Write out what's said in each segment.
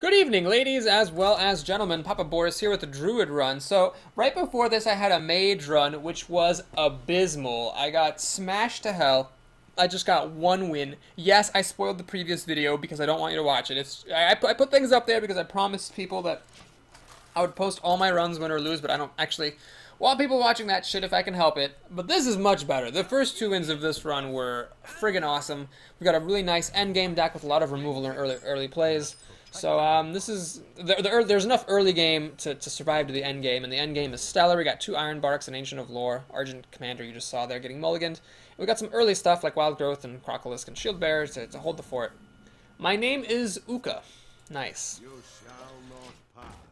Good evening, ladies, as well as gentlemen. Papa Boris here with the Druid run. So, right before this, I had a Mage run, which was abysmal. I got smashed to hell. I just got one win. Yes, I spoiled the previous video because I don't want you to watch it. I put things up there because I promised people that I would post all my runs, win or lose, but I don't actually want people watching that shit if I can help it. But this is much better. The first two wins of this run were friggin' awesome. We got a really nice endgame deck with a lot of removal in early plays. So there's enough early game to survive to the end game, and the end game is stellar. We got 2 Iron Barks and Ancient of Lore, Argent Commander you just saw there getting mulliganed. And we got some early stuff like Wild Growth and Crocolisk and Shield Bearer to hold the fort. My name is Uka. Nice.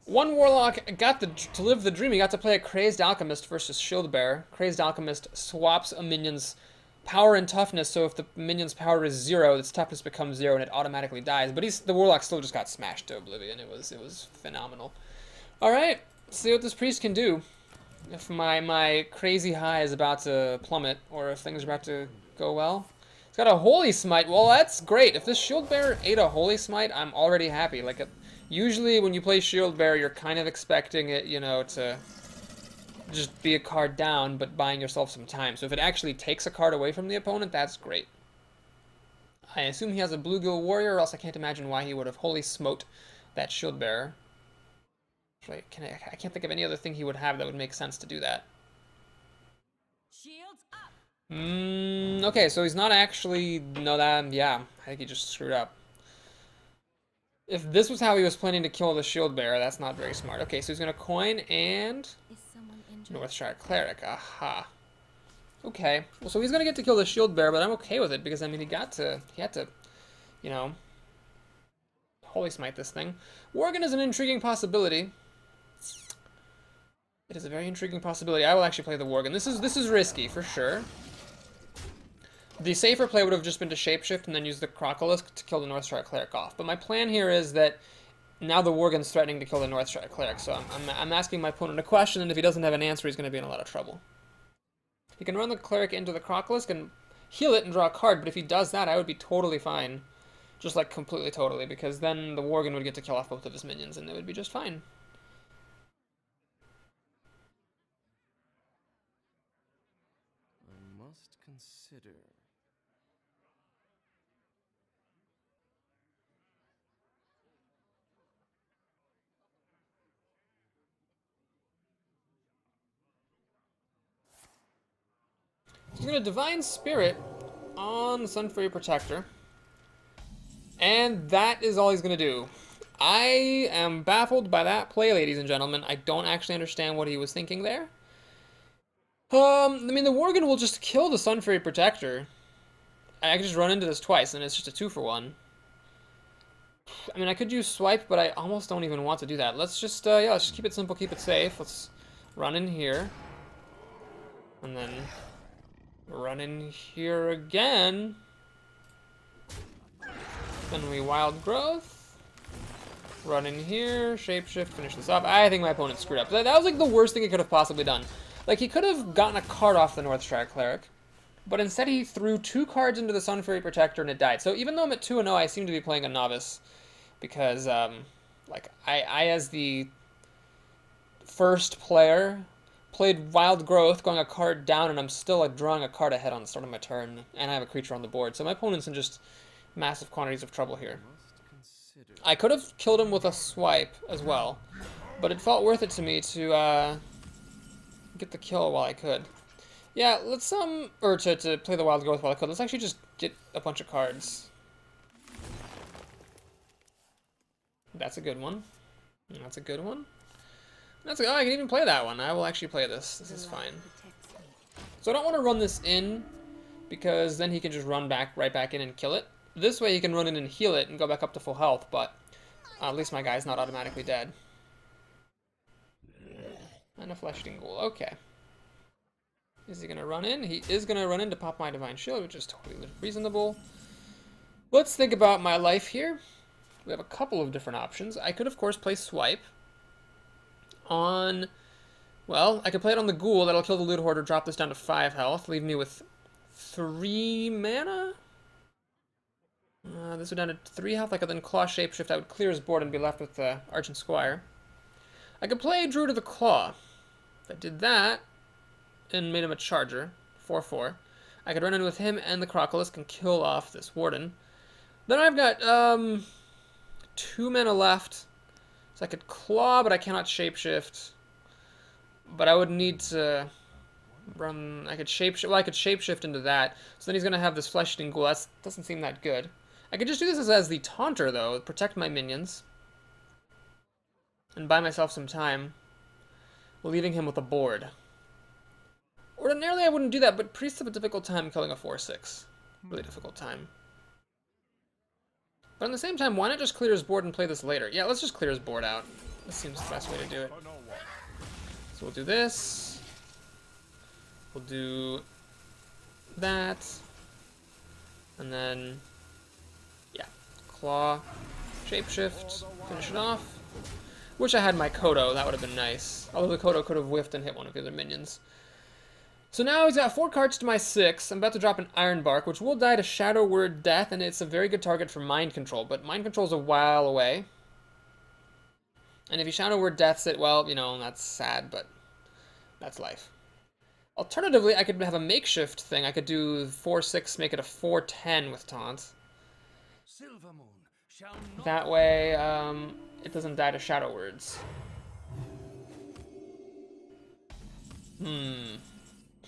One Warlock got to live the dream. He got to play a Crazed Alchemist versus Shield Bearer. Crazed Alchemist swaps a minion's power and toughness, so if the minion's power is 0, its toughness becomes 0 and it automatically dies. But the Warlock still just got smashed to oblivion. It was phenomenal. Alright, see what this priest can do. If my crazy high is about to plummet, or if things are about to go well. It's got a Holy Smite. Well, that's great. If this Shield Bearer ate a Holy Smite, I'm already happy. Usually when you play Shield Bearer, you're kind of expecting it, you know, to just be a card down, but buying yourself some time. So if it actually takes a card away from the opponent, that's great. I assume he has a Bluegill Warrior, or else I can't imagine why he would have Holy Smote that Shield Bearer. I can't think of any other thing he would have that would make sense to do that. Shields up. Okay, so he's not actually... No, yeah, I think he just screwed up. If this was how he was planning to kill the Shield Bearer, that's not very smart. Okay, so he's going to coin and... Northshire Cleric, aha. Okay, well, so he's gonna get to kill the Shield Bearer, but I'm okay with it because I mean he had to, you know, Holy Smite this thing. Worgen is an intriguing possibility. It is a very intriguing possibility. I will actually play the Worgen. This is risky for sure. The safer play would have just been to shapeshift and then use the Crocolisk to kill the Northshire Cleric off. But my plan here is that now the Worgen's threatening to kill the Northshire Cleric, so I'm asking my opponent a question, and if he doesn't have an answer, he's going to be in a lot of trouble. He can run the Cleric into the Crocolisk and heal it and draw a card, but if he does that, I would be totally fine. Just like completely totally, because then the Worgen would get to kill off both of his minions, and it would be just fine. I must consider... He's going to Divine Spirit on the Sunfury Protector. And that is all he's going to do. I am baffled by that play, ladies and gentlemen. I don't actually understand what he was thinking there. I mean, the Worgen will just kill the Sunfury Protector. I can just run into this twice, and it's just a 2-for-1. I mean, I could use Swipe, but I almost don't even want to do that. Let's just, yeah, let's just keep it simple, keep it safe. Let's run in here. And then... run in here again. Then we Wild Growth. Run in here, Shapeshift, finish this off. I think my opponent screwed up. That was like the worst thing he could have possibly done. Like, he could have gotten a card off the Northshire Cleric, but instead he threw 2 cards into the Sunfury Protector and it died. So even though I'm at 2-0, I seem to be playing a novice. Because, like, I as the first player... played Wild Growth, going a card down, and I'm still like drawing a card ahead on the start of my turn, and I have a creature on the board, so my opponent's in just massive quantities of trouble here. I could have killed him with a Swipe as well, but it felt worth it to me to get the kill while I could. Yeah, let's or to play the Wild Growth while I could. Let's actually just get a bunch of cards. That's a good one. That's a good one. Oh, I can even play that one. I will actually play this. This is fine. So I don't want to run this in, because then he can just run right back in and kill it. This way he can run in and heal it and go back up to full health, but at least my guy's not automatically dead. And a Flesh-Eating Ghoul. Okay. Is he going to run in? He is going to run in to pop my Divine Shield, which is totally reasonable. Let's think about my life here. We have a couple of different options. I could, of course, play Swipe. Well, I could play it on the Ghoul. That'll kill the Loot Hoarder, drop this down to 5 health, leave me with 3 mana? This would down to 3 health. I could then Claw Shapeshift. I would clear his board and be left with the Argent Squire. I could play Druid of the Claw. If I did that and made him a Charger, 4/4, I could run in with him and the Crocolisk and kill off this Warden. Then I've got 2 mana left. So I could Claw, but I cannot Shapeshift. But I would need to run... I could Shapeshift... Well, I could Shapeshift into that. So then he's going to have this Flesh-Eating Ghoul. That doesn't seem that good. I could just do this as the Taunter, though. Protect my minions. And buy myself some time. Leaving him with a board. Ordinarily, I wouldn't do that, but Priests have a difficult time killing a 4/6. Really difficult time. But at the same time, why not just clear his board and play this later? Yeah, let's just clear his board out. This seems the best way to do it. So we'll do this. We'll do that. And then, yeah, Claw, Shapeshift, finish it off. Wish I had my Kodo, that would have been nice. Although the Kodo could have whiffed and hit one of the other minions. So now he's got 4 cards to my 6. I'm about to drop an Ironbark, which will die to Shadow Word Death, and it's a very good target for Mind Control. But Mind Control's a while away. And if he Shadow Word Deaths it, well, you know, that's sad, but that's life. Alternatively, I could have a makeshift thing. I could do 4/6, make it a 4/10 with Taunt. That way, it doesn't die to Shadow Words.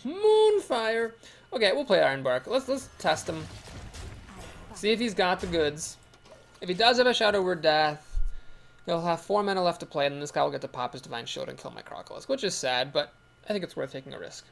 Moonfire. Okay, we'll play Ironbark. Let's test him. See if he's got the goods. If he does have a Shadow Word Death, he'll have 4 mana left to play, and then this guy will get to pop his Divine Shield and kill my Crocolisk, which is sad, but I think it's worth taking a risk.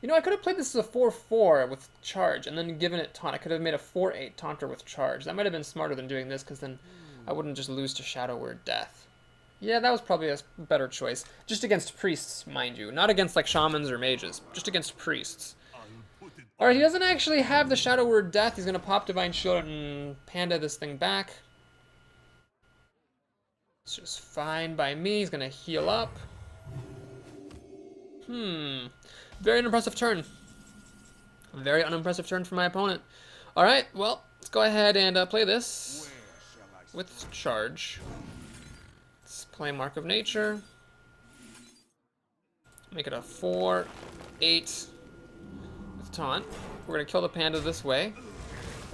You know, I could have played this as a 4/4 with Charge, and then given it Taunt. I could have made a 4/8 Taunter with Charge. That might have been smarter than doing this, because then I wouldn't just lose to Shadow Word Death. Yeah, that was probably a better choice. Just against Priests, mind you. Not against, like, Shamans or Mages. Just against Priests. Alright, he doesn't actually have the Shadow Word Death. He's going to pop Divine Shield and Panda this thing back. It's just fine by me. He's going to heal up. Very unimpressive turn. Very unimpressive turn for my opponent. Alright, well, let's go ahead and play this with Charge. Let's play Mark of Nature. Make it a 4/8 with Taunt. We're going to kill the Panda this way.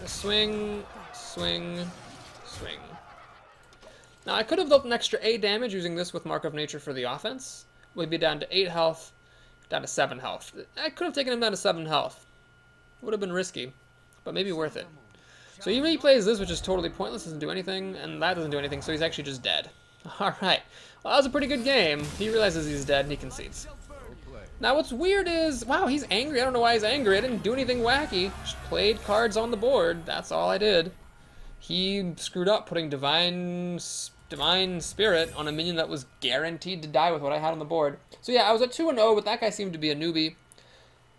Swing, swing, swing. Now, I could have dealt an extra 8 damage using this with Mark of Nature for the offense. We'd be down to 8 health. Down to 7 health. I could have taken him down to 7 health. Would have been risky, but maybe worth it. So even he plays this, which is totally pointless, doesn't do anything, and that doesn't do anything, so he's actually just dead. Alright. Well, that was a pretty good game. He realizes he's dead, and he concedes. Now, what's weird is, wow, he's angry. I don't know why he's angry. I didn't do anything wacky. Just played cards on the board. That's all I did. He screwed up putting Divine Spirit on a minion that was guaranteed to die with what I had on the board. So yeah, I was at 2-0, but that guy seemed to be a newbie.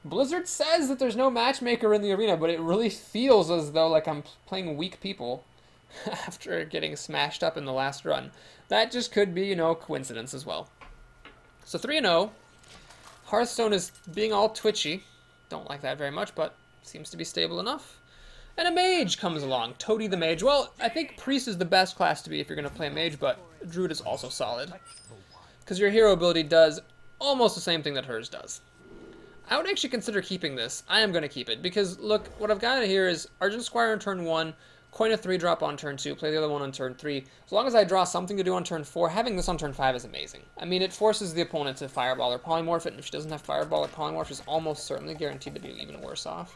Blizzard says that there's no matchmaker in the arena, but it really feels as though like I'm playing weak people after getting smashed up in the last run. That just could be, you know, coincidence as well. So 3-0. Hearthstone is being all twitchy. Don't like that very much, but seems to be stable enough. And a mage comes along, Toady the Mage. Well, I think Priest is the best class to be if you're going to play a mage, but Druid is also solid. Because your hero ability does almost the same thing that hers does. I would actually consider keeping this. I am going to keep it, because look, what I've got here is Argent Squire on turn 1, coin a 3-drop on turn 2, play the other one on turn 3. As long as I draw something to do on turn 4, having this on turn 5 is amazing. I mean, it forces the opponent to Fireball or Polymorph it, and if she doesn't have Fireball or Polymorph, she's almost certainly guaranteed to be even worse off.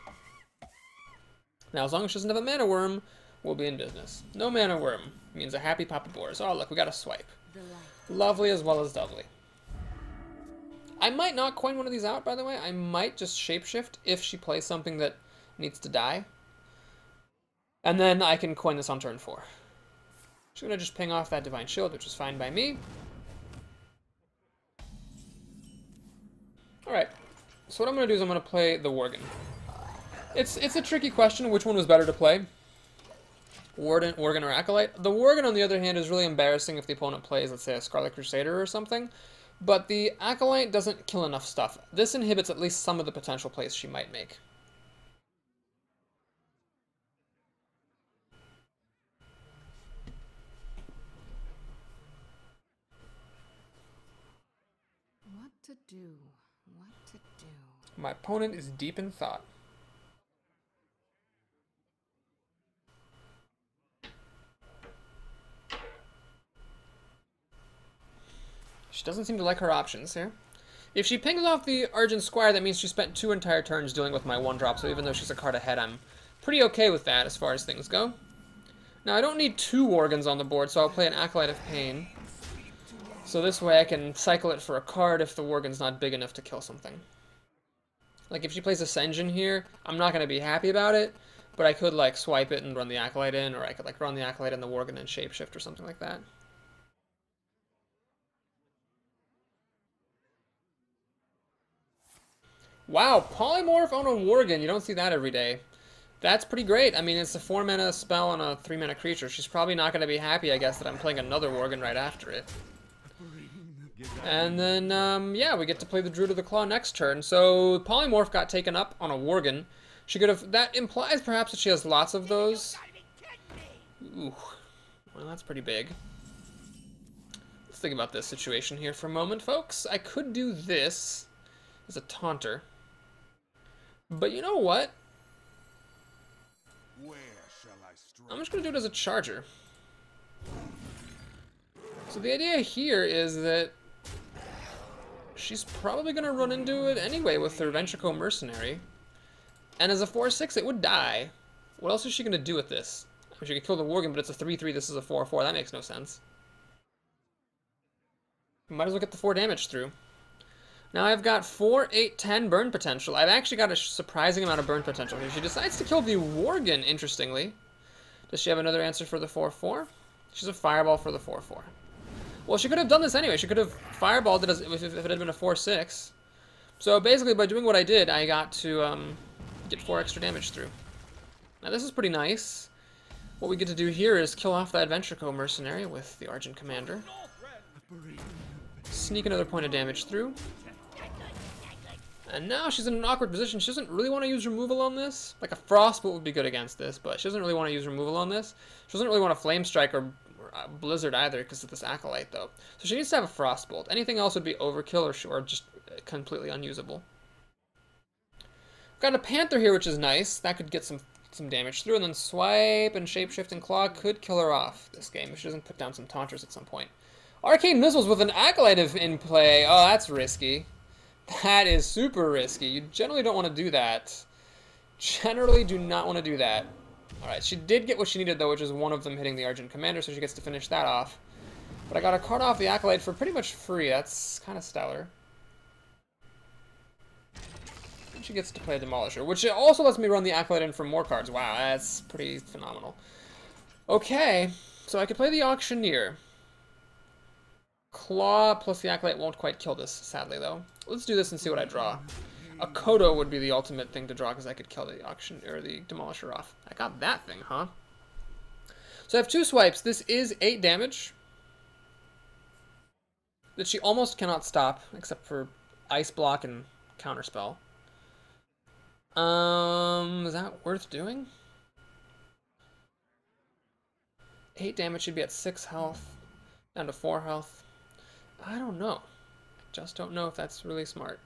Now, as long as she doesn't have a Mana Worm, we'll be in business. No Mana Worm means a happy Papa Boars. Oh, look, we got a swipe. Lovely as well as lovely. I might not coin one of these out, by the way. I might just Shapeshift if she plays something that needs to die. And then I can coin this on turn 4. She's going to just ping off that Divine Shield, which is fine by me. Alright, so what I'm going to do is I'm going to play the Worgen. It's a tricky question, which one was better to play? Worgen or Acolyte? The Worgen, on the other hand, is really embarrassing if the opponent plays, let's say, a Scarlet Crusader or something. But the Acolyte doesn't kill enough stuff. This inhibits at least some of the potential plays she might make. What to do? What to do? My opponent is deep in thought. She doesn't seem to like her options here. If she pings off the Argent Squire, that means she spent 2 entire turns dealing with my 1-drop, so even though she's a card ahead, I'm pretty okay with that as far as things go. Now, I don't need 2 Worgens on the board, so I'll play an Acolyte of Pain. So this way I can cycle it for a card if the Worgen's not big enough to kill something. Like, if she plays Ascension here, I'm not going to be happy about it, but I could, like, swipe it and run the Acolyte in, or I could, like, run the Acolyte in the Worgen and Shapeshift or something like that. Wow, Polymorph on a Worgen. You don't see that every day. That's pretty great. I mean, it's a 4-mana spell on a 3-mana creature. She's probably not going to be happy, I guess, that I'm playing another Worgen right after it. And then, yeah, we get to play the Druid of the Claw next turn. So, Polymorph got taken up on a Worgen. She could have... That implies perhaps that she has lots of those. Ooh. Well, that's pretty big. Let's think about this situation here for a moment, folks. I could do this as a taunter. But you know what? I'm just going to do it as a charger. So the idea here is that she's probably going to run into it anyway with her Ventrico Mercenary. And as a 4-6, it would die. What else is she going to do with this? I mean, she could kill the Worgen, but it's a 3-3, this is a 4-4. That makes no sense. Might as well get the 4 damage through. Now I've got 4, 8, 10 burn potential. I've actually got a surprising amount of burn potential here. She decides to kill the Worgen, interestingly. Does she have another answer for the 4-4? She's a Fireball for the 4-4. Well, she could have done this anyway. She could have Fireballed it as if it had been a 4-6. So basically, by doing what I did, I got to get 4 extra damage through. Now this is pretty nice. What we get to do here is kill off that Ventrico Mercenary with the Argent Commander. Sneak another point of damage through. And now she's in an awkward position. She doesn't really want to use removal on this. Like a Frostbolt would be good against this, but she doesn't really want to use removal on this. She doesn't really want a Flame Strike or Blizzard either because of this Acolyte, though. So she needs to have a Frostbolt. Anything else would be overkill or just completely unusable. We've got a Panther here, which is nice. That could get some damage through, and then Swipe and Shapeshift and Claw could kill her off this game if she doesn't put down some Taunters at some point. Arcane Missiles with an Acolyte in play. Oh, that's risky. That is super risky. You generally don't want to do that. Generally do not want to do that. Alright, she did get what she needed, though, which is one of them hitting the Argent Commander, so she gets to finish that off. But I got a card off the Acolyte for pretty much free. That's kind of stellar. And she gets to play a Demolisher, which also lets me run the Acolyte in for more cards. Wow, that's pretty phenomenal. Okay, so I could play the Auctioneer. Claw plus the Acolyte won't quite kill this, sadly, though. Let's do this and see what I draw. A Kodo would be the ultimate thing to draw because I could kill the or the Demolisher off. I got that thing, huh? So I have 2 swipes. This is 8 damage that she almost cannot stop, except for Ice Block and Counterspell. Is that worth doing? 8 damage should be at 6 health, down to 4 health. I don't know. Just don't know if that's really smart.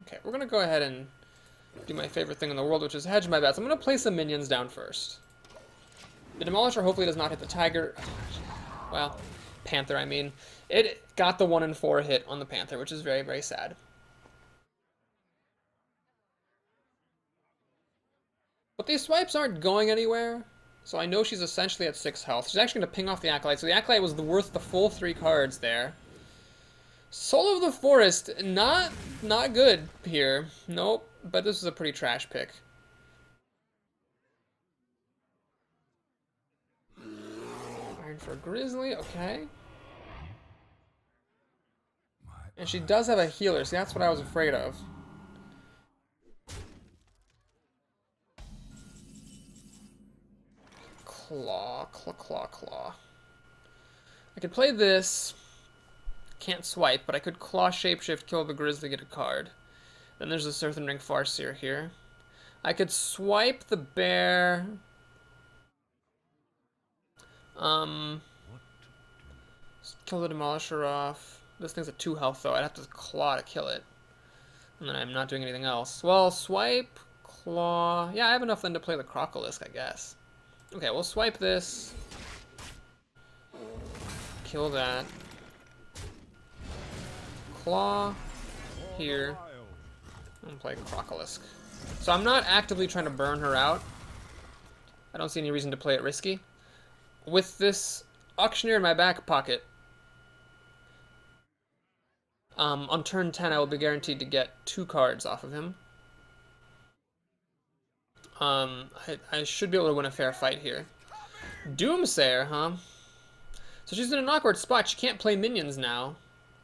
Okay, we're gonna go ahead and do my favorite thing in the world, which is hedge my bets. I'm gonna place some minions down first. The Demolisher hopefully does not hit the Tiger. Well, Panther, I mean. It got the 1 in 4 hit on the Panther, which is very, very sad. But these swipes aren't going anywhere, so I know she's essentially at 6 health. She's actually going to ping off the Acolyte, so the Acolyte was worth the full 3 cards there. Soul of the Forest, not good here. Nope, but this is a pretty trash pick. Iron for Grizzly, okay. And she does have a healer, so that's what I was afraid of. Claw, claw, claw, claw. I could play this. Can't swipe, but I could claw shapeshift, kill the grizzly, get a card. Then there's this Earthen Ring Farseer here. I could swipe the bear. Kill the Demolisher off. This thing's at 2 health though. I'd have to claw to kill it. And then I'm not doing anything else. Well, swipe, claw. Yeah, I have enough then to play the Crocolisk, I guess. Okay, we'll swipe this. Kill that. Claw here. And play Crocolisk. So I'm not actively trying to burn her out. I don't see any reason to play it risky. With this Auctioneer in my back pocket, on turn 10 I will be guaranteed to get 2 cards off of him. I should be able to win a fair fight here. Doomsayer, huh? So she's in an awkward spot. She can't play minions now,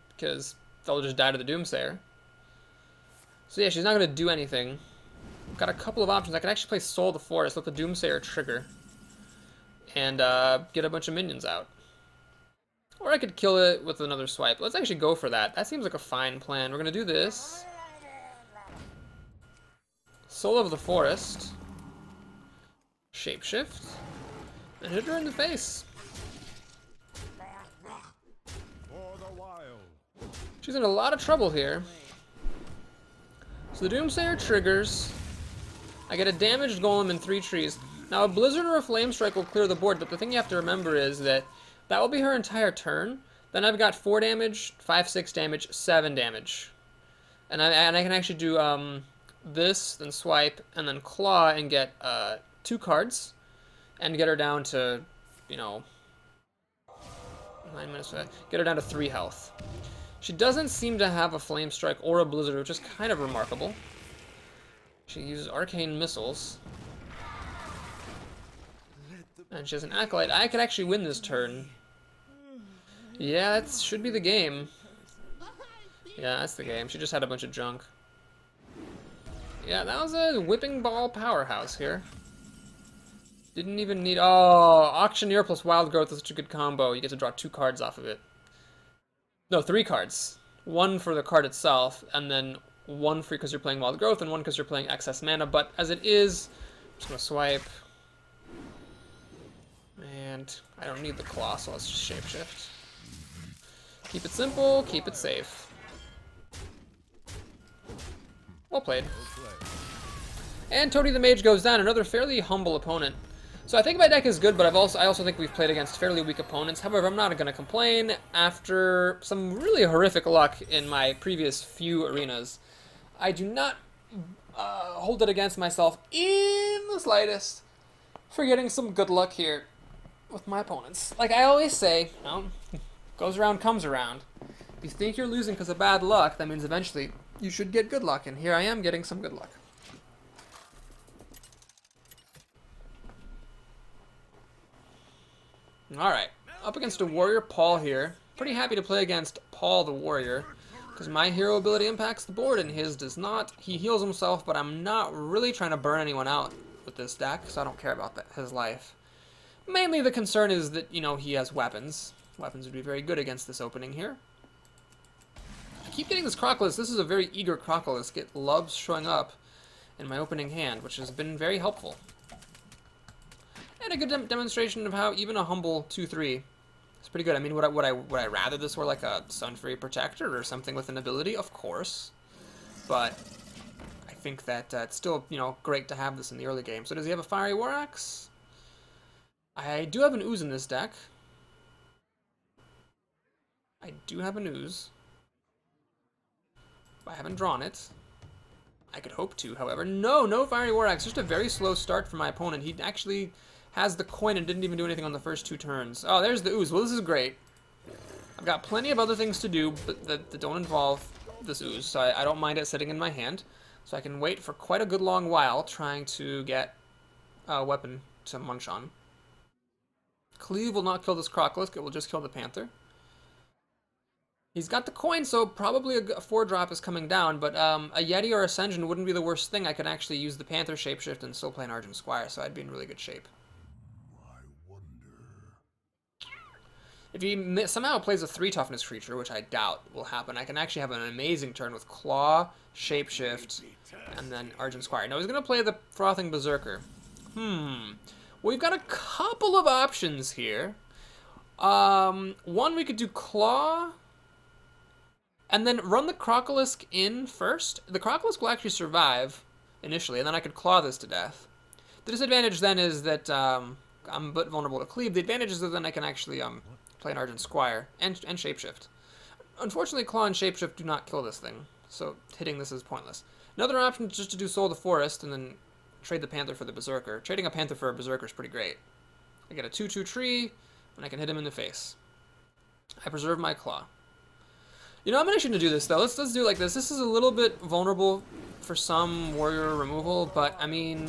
because they'll just die to the Doomsayer. So yeah, she's not going to do anything. Got a couple of options. I could actually play Soul the Forest, let the Doomsayer trigger, and get a bunch of minions out. Or I could kill it with another swipe. Let's actually go for that. That seems like a fine plan. We're going to do this. Soul of the Forest. Shapeshift. And hit her in the face. She's in a lot of trouble here. So the Doomsayer triggers. I get a damaged golem and 3 trees. Now a Blizzard or a Flame Strike will clear the board, but the thing you have to remember is that that will be her entire turn. Then I've got 4 damage, 5, 6 damage, 7 damage. And I can actually do this, then swipe, and then claw and get 2 cards. And get her down to, you know, 9 minutes, get her down to 3 health. She doesn't seem to have a Flame Strike or a Blizzard, which is kind of remarkable. She uses Arcane Missiles. And she has an Acolyte. I could actually win this turn. Yeah, that should be the game. Yeah, that's the game. She just had a bunch of junk. Yeah, that was a whipping ball powerhouse here. Didn't even need... Oh, Auctioneer plus Wild Growth is such a good combo. You get to draw 2 cards off of it. No, 3 cards. 1 for the card itself, and then 1 for because you're playing Wild Growth, and 1 because you're playing excess mana. But as it is, I'm just going to swipe. And I don't need the claw, so let's just shapeshift. Keep it simple, keep it safe. Well played. And Toady the Mage goes down, another fairly humble opponent. So I think my deck is good, but I also think we've played against fairly weak opponents. However, I'm not going to complain. After some really horrific luck in my previous few arenas, I do not hold it against myself in the slightest for getting some good luck here with my opponents. Like I always say, you know, goes around comes around. If you think you're losing because of bad luck, that means eventually you should get good luck, and here I am getting some good luck. Alright, up against a Warrior Paul here. Pretty happy to play against Paul the Warrior, because my hero ability impacts the board and his does not. He heals himself, but I'm not really trying to burn anyone out with this deck, so I don't care about his life. Mainly the concern is that, you know, he has weapons. Weapons would be very good against this opening here. I keep getting this Crocolisk. This is a very eager Crocolisk. It loves showing up in my opening hand, which has been very helpful. And a good demonstration of how even a humble 2/3 is pretty good. I mean, would I rather this were like a Sunfury Protector or something with an ability? Of course. But I think that it's still, you know, great to have this in the early game. So does he have a Fiery War Axe? I do have an Ooze in this deck. I do have an Ooze. I haven't drawn it. I could hope to, however. No Fiery War Axe. Just a very slow start for my opponent. He actually has the coin and didn't even do anything on the first 2 turns. Oh, there's the Ooze. Well, this is great. I've got plenty of other things to do but that don't involve this Ooze, so I don't mind it sitting in my hand. So I can wait for quite a good long while trying to get a weapon to munch on. Cleave will not kill this Crocolisk. It will just kill the Panther. He's got the coin, so probably a 4-drop is coming down, but a Yeti or Ascension wouldn't be the worst thing. I could actually use the Panther shapeshift and still play an Argent Squire, so I'd be in really good shape. If he somehow plays a 3 toughness creature, which I doubt will happen, I can actually have an amazing turn with Claw, Shapeshift, and then Argent Squire. Now he's going to play the Frothing Berserker. We've got a couple of options here. One, we could do Claw, and then run the Crocolisk in first. The Crocolisk will actually survive initially, and then I could Claw this to death. The disadvantage then is that I'm a bit vulnerable to Cleave. The advantage is that then I can actually play an Argent Squire and Shapeshift. Unfortunately, Claw and Shapeshift do not kill this thing, so hitting this is pointless. Another option is just to do Soul of the Forest and then trade the Panther for the Berserker. Trading a Panther for a Berserker is pretty great. I get a 2/2 tree, and I can hit him in the face. I preserve my Claw. You know, I'm actually going to do this, though. Let's do it like this. This is a little bit vulnerable for some warrior removal, but, I mean,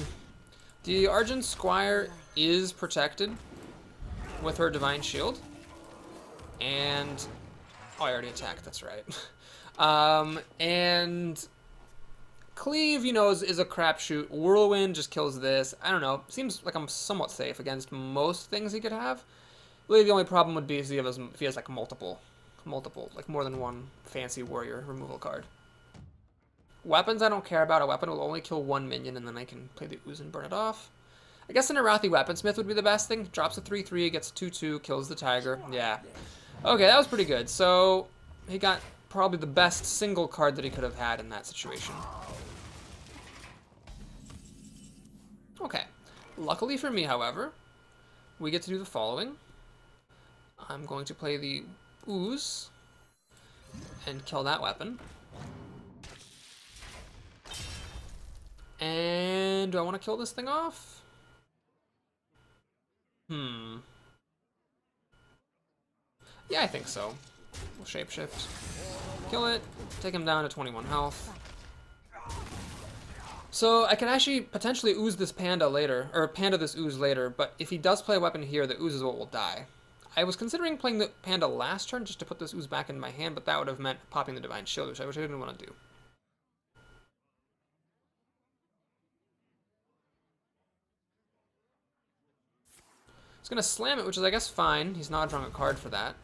the Argent Squire is protected with her Divine Shield. And... oh, I already attacked, that's right. And... Cleave, you know, is a crapshoot. Whirlwind just kills this. I don't know. Seems like I'm somewhat safe against most things he could have. Really, the only problem would be if he has like multiple, like more than one fancy warrior removal card. Weapons I don't care about. A weapon will only kill 1 minion, and then I can play the Ooze and burn it off. I guess an Arathi Weaponsmith would be the best thing. Drops a 3/3, gets a 2/2, kills the tiger. Yeah. Okay, that was pretty good. So he got probably the best single card that he could have had in that situation. Okay. Luckily for me, however, we get to do the following. I'm going to play the Ooze and kill that weapon. And do I want to kill this thing off? Yeah, I think so. We'll Shapeshift. Kill it. Take him down to 21 health. So I can actually potentially Ooze this Panda later, or Panda this Ooze later, but if he does play a weapon here, the Ooze is what will die. I was considering playing the Panda last turn just to put this Ooze back in my hand, but that would have meant popping the Divine Shield, which I didn't want to do. He's going to slam it, which is, I guess, fine. He's not drawing a card for that.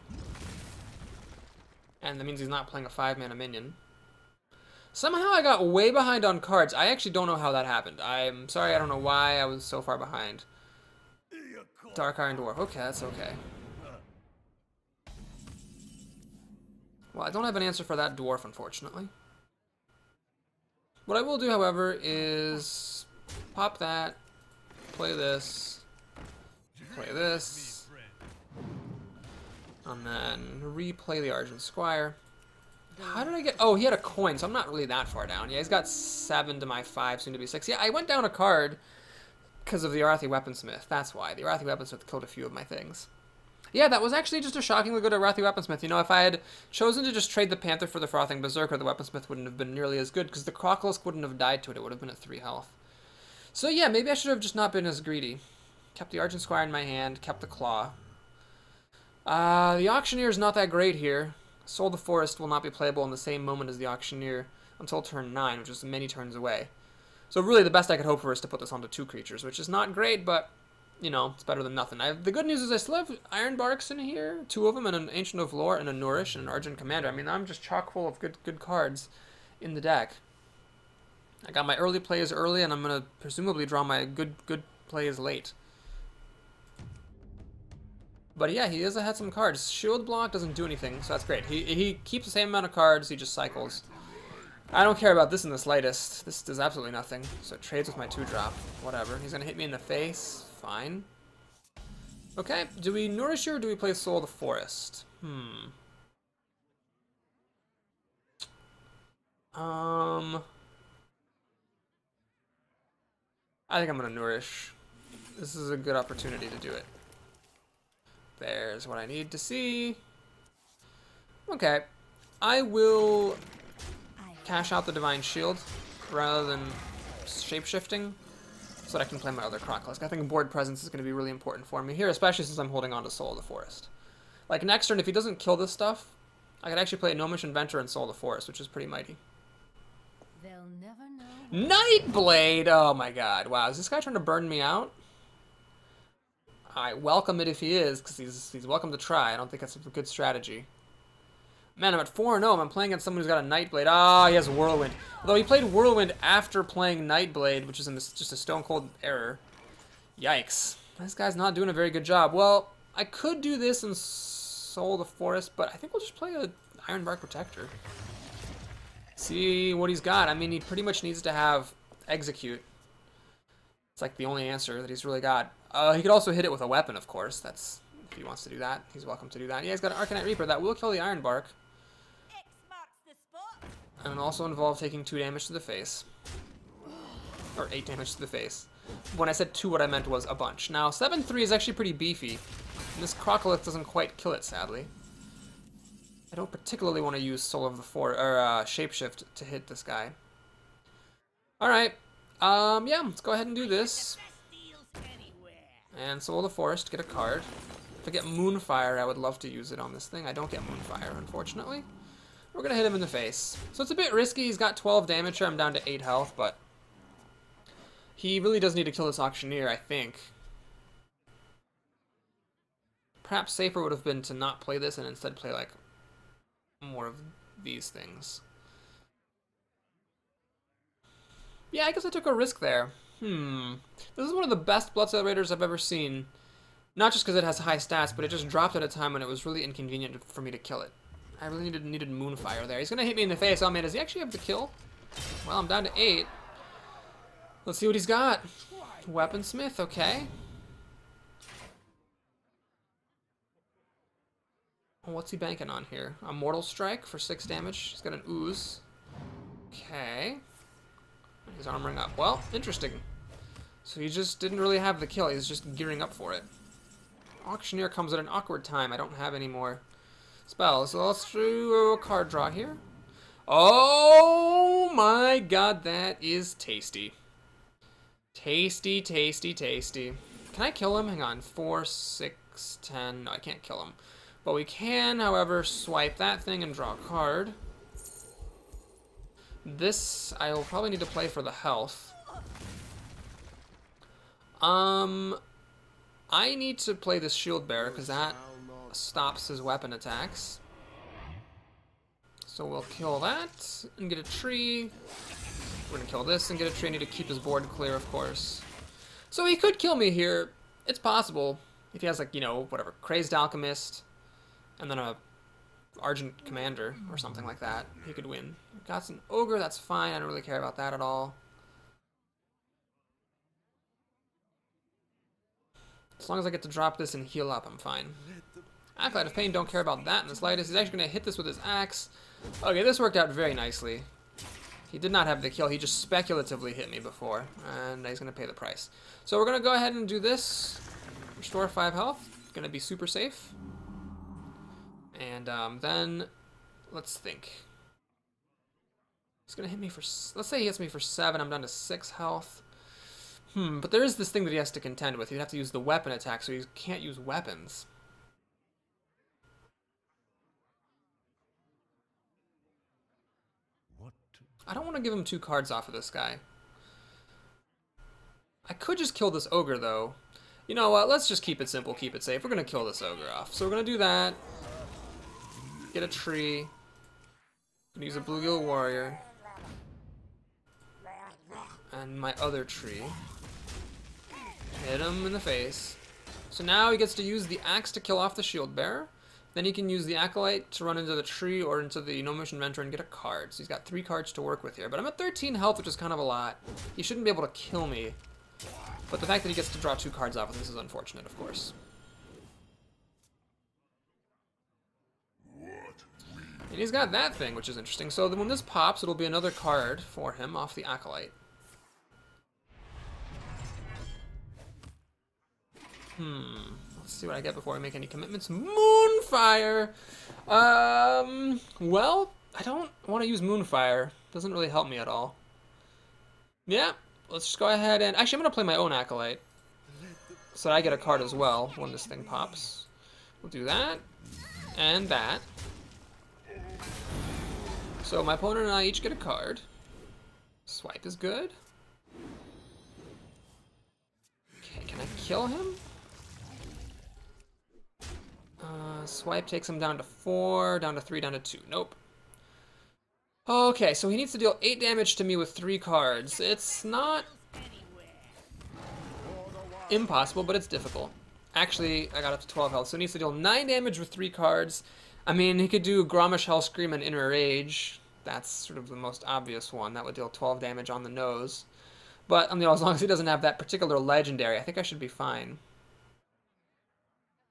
And that means he's not playing a 5-mana minion. Somehow I got way behind on cards. I actually don't know how that happened. I'm sorry, I don't know why I was so far behind. Dark Iron Dwarf. Okay, that's okay. Well, I don't have an answer for that dwarf, unfortunately. What I will do, however, is pop that, play this, and then replay the Argent Squire. How did I get... oh, he had a coin, so I'm not really that far down. Yeah, he's got 7 to my 5, soon to be 6. Yeah, I went down a card because of the Arathi Weaponsmith. That's why. The Arathi Weaponsmith killed a few of my things. Yeah, that was actually just a shockingly good Arathi Weaponsmith. You know, if I had chosen to just trade the Panther for the Frothing Berserker, the Weaponsmith wouldn't have been nearly as good, because the Crocolisk wouldn't have died to it. It would have been at 3 health. So yeah, maybe I should have just not been as greedy. Kept the Argent Squire in my hand, kept the Claw. The Auctioneer is not that great here. Soul of the Forest will not be playable in the same moment as the Auctioneer until turn 9, which is many turns away. So really the best I could hope for is to put this onto 2 creatures, which is not great, but, you know, it's better than nothing. The good news is I still have Iron Barks in here, 2 of them, and an Ancient of Lore, and a Nourish, and an Argent Commander. I mean, I'm just chock full of good cards in the deck. I got my early plays early, and I'm going to presumably draw my good plays late. But yeah, he has had some cards. Shield block doesn't do anything, so that's great. He keeps the same amount of cards, he just cycles. I don't care about this in the slightest. This does absolutely nothing. So it trades with my 2-drop. Whatever. He's going to hit me in the face. Fine. Okay, do we Nourish here or do we play Soul of the Forest? I think I'm going to Nourish. This is a good opportunity to do it. There's what I need to see. Okay. I will cash out the Divine Shield rather than shape-shifting so that I can play my other Crocolisk. I think board presence is going to be really important for me here, especially since I'm holding on to Soul of the Forest. Like next turn, if he doesn't kill this stuff, I could actually play Gnomish Inventor and Soul of the Forest, which is pretty mighty. They'll never know. Nightblade! Oh my god. Wow, is this guy trying to burn me out? I welcome it if he is, because he's welcome to try. I don't think that's a good strategy. Man, I'm at 4-0. I'm playing against someone who's got a Nightblade. Ah, he has Whirlwind. Although he played Whirlwind after playing Nightblade, which is just a stone cold error. Yikes. This guy's not doing a very good job. Well, I could do this and Soul the Forest, but I think we'll just play a Ironbark Protector. See what he's got. I mean, he pretty much needs to have Execute. It's like the only answer that he's really got. He could also hit it with a weapon, of course. That's if he wants to do that. He's welcome to do that. Yeah, he's got an Arcanite Reaper. That will kill the Ironbark. And also involve taking 2 damage to the face. Or 8 damage to the face. When I said 2, what I meant was a bunch. Now, 7-3 is actually pretty beefy. And this Crocolith doesn't quite kill it, sadly. I don't particularly want to use Soul of the Shapeshift to hit this guy. Alright. Yeah, let's go ahead and do this. And Soul of the Forest, get a card. If I get Moonfire, I would love to use it on this thing. I don't get Moonfire, unfortunately. We're going to hit him in the face. So it's a bit risky. He's got 12 damage here. I'm down to 8 health, but he really does need to kill this Auctioneer, I think. Perhaps safer would have been to not play this and instead play, like, more of these things. Yeah, I guess I took a risk there. This is one of the best Bloodsail Raiders I've ever seen. Not just because it has high stats, but it just dropped at a time when it was really inconvenient for me to kill it. I really needed Moonfire there. He's going to hit me in the face. Oh, man, does he actually have the kill? Well, I'm down to 8. Let's see what he's got. Weaponsmith, okay. What's he banking on here? A Mortal Strike for 6 damage. He's got an Ooze. Okay. He's armoring up. Well, interesting. So he just didn't really have the kill. He's just gearing up for it. Auctioneer comes at an awkward time. I don't have any more spells. So let's do a card draw here. Oh my god, that is tasty. Tasty, tasty, tasty. Can I kill him? Hang on. 4, 6, 10. No, I can't kill him. But we can, however, swipe that thing and draw a card. This, I will probably need to play for the health. I need to play this Shield Bearer, because that stops his weapon attacks. So we'll kill that, and get a tree. We're gonna kill this and get a tree. I need to keep his board clear, of course. So he could kill me here. It's possible. If he has, like, you know, whatever, Crazed Alchemist, and then a Argent Commander, or something like that, he could win. Got an Ogre, that's fine. I don't really care about that at all. As long as I get to drop this and heal up, I'm fine. Acolyte of Pain, don't care about that in the slightest. He's actually going to hit this with his axe. Okay, this worked out very nicely. He did not have the kill. He just speculatively hit me before, and he's going to pay the price. So we're going to go ahead and do this. Restore 5 health. Going to be super safe. And then, let's think. He's going to hit me for, let's say he hits me for 7. I'm down to 6 health. But there is this thing that he has to contend with. He'd have to use the weapon attack, so he can't use weapons. I don't want to give him 2 cards off of this guy. I could just kill this ogre, though. You know what? Let's just keep it simple, keep it safe. We're going to kill this ogre off. So we're going to do that. Get a tree. I'm going to use a Bluegill Warrior. And my other tree. Hit him in the face. So now he gets to use the axe to kill off the Shield Bearer. Then he can use the Acolyte to run into the tree or into the No Mission Mentor and get a card. So he's got 3 cards to work with here. But I'm at 13 health, which is kind of a lot. He shouldn't be able to kill me. But the fact that he gets to draw 2 cards off of this is unfortunate, of course. And he's got that thing, which is interesting. So then when this pops, it'll be another card for him off the Acolyte. Let's see what I get before I make any commitments. Moonfire! Well, I don't want to use Moonfire. Doesn't really help me at all. Yeah, let's just go ahead and... Actually, I'm going to play my own Acolyte. So that I get a card as well when this thing pops. We'll do that. And that. So my opponent and I each get a card. Swipe is good. Okay, can I kill him? Swipe takes him down to 4, down to 3, down to 2. Nope. Okay, so he needs to deal 8 damage to me with 3 cards. It's not impossible, but it's difficult. Actually, I got up to 12 health, so he needs to deal 9 damage with 3 cards. I mean, he could do Grommash Hellscream and Inner Rage. That's sort of the most obvious one. That would deal 12 damage on the nose. But, you know, as long as he doesn't have that particular legendary, I think I should be fine.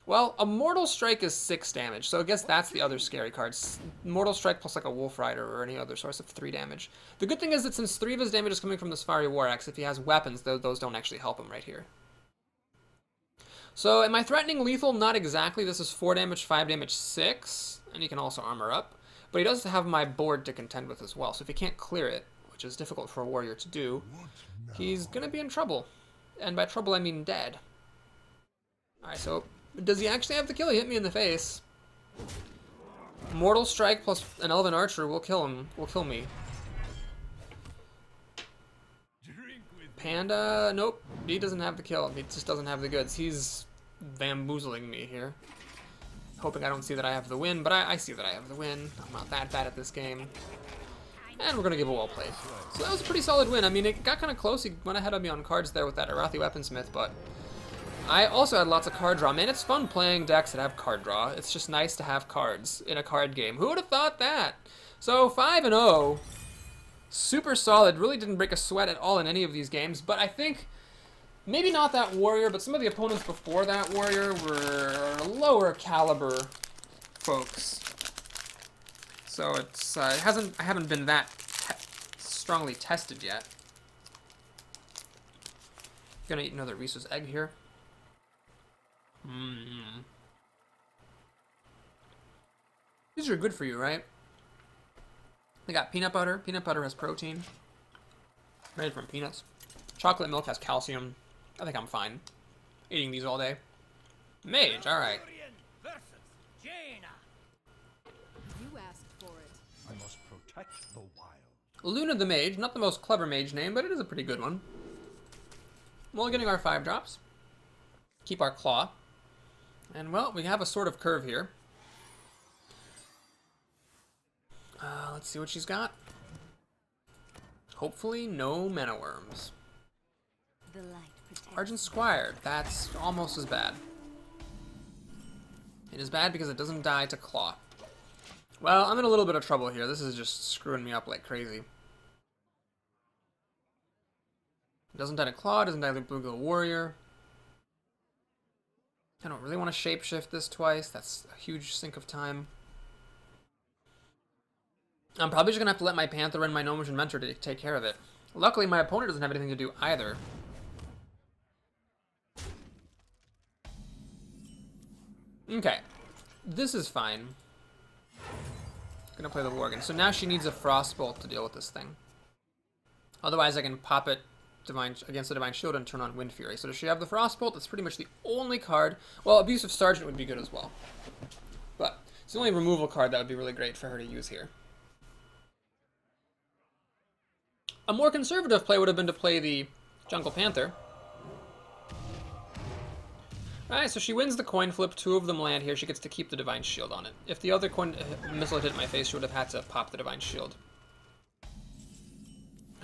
Well, a Mortal Strike is 6 damage, so I guess that's the other scary card. Mortal Strike plus like a Wolf Rider or any other source of 3 damage. The good thing is that since 3 of his damage is coming from this Fiery War Axe, if he has weapons, those don't actually help him right here. So am I threatening lethal? Not exactly. This is 4 damage, 5 damage, 6, and he can also armor up. But he does have my board to contend with as well, so if he can't clear it, which is difficult for a warrior to do, he's going to be in trouble. And by trouble, I mean dead. Alright, so does he actually have the kill? He hit me in the face. Mortal Strike plus an Elven Archer will kill him. Will kill me. Panda, nope. He doesn't have the kill. He just doesn't have the goods. He's bamboozling me here. Hoping I don't see that I have the win, but I see that I have the win. I'm not that bad at this game. And we're going to give a well played. So that was a pretty solid win. I mean, it got kind of close. He went ahead of me on cards there with that Arathi Weaponsmith, but I also had lots of card draw. Man, it's fun playing decks that have card draw. It's just nice to have cards in a card game. Who would have thought that? So 5-0. Super solid. Really didn't break a sweat at all in any of these games, but I think maybe not that warrior, but some of the opponents before that warrior were lower caliber folks. So it's I haven't been that strongly tested yet. Gonna eat another Reese's egg here. These are good for you, right? They got peanut butter. Peanut butter has protein. Made from peanuts. Chocolate milk has calcium. I think I'm fine eating these all day. Mage, alright. You asked for it. I must protect the wild. Luna the Mage, not the most clever mage name, but it is a pretty good one. Well, getting our 5 drops. Keep our claw. And, well, we have a sort of curve here. Let's see what she's got. Hopefully, no mana worms. The light protects. Argent Squire, that's almost as bad. It is bad because it doesn't die to claw. Well, I'm in a little bit of trouble here. This is just screwing me up like crazy. It doesn't die to claw, doesn't die to Bluegill Warrior. I don't really want to shapeshift this twice. That's a huge sink of time. I'm probably just going to have to let my Panther and my Gnomish Inventor to take care of it. Luckily, my opponent doesn't have anything to do either. Okay. This is fine. Gonna play the Worgen. So now she needs a Frostbolt to deal with this thing. Otherwise, I can pop it against the Divine Shield and turn on Wind Fury. So does she have the Frostbolt? That's pretty much the only card. Well, Abusive Sergeant would be good as well. But it's the only removal card that would be really great for her to use here. A more conservative play would have been to play the Jungle Panther. Alright, so she wins the coin flip. 2 of them land here. She gets to keep the Divine Shield on it. If the other missile had hit my face, she would have had to pop the Divine Shield.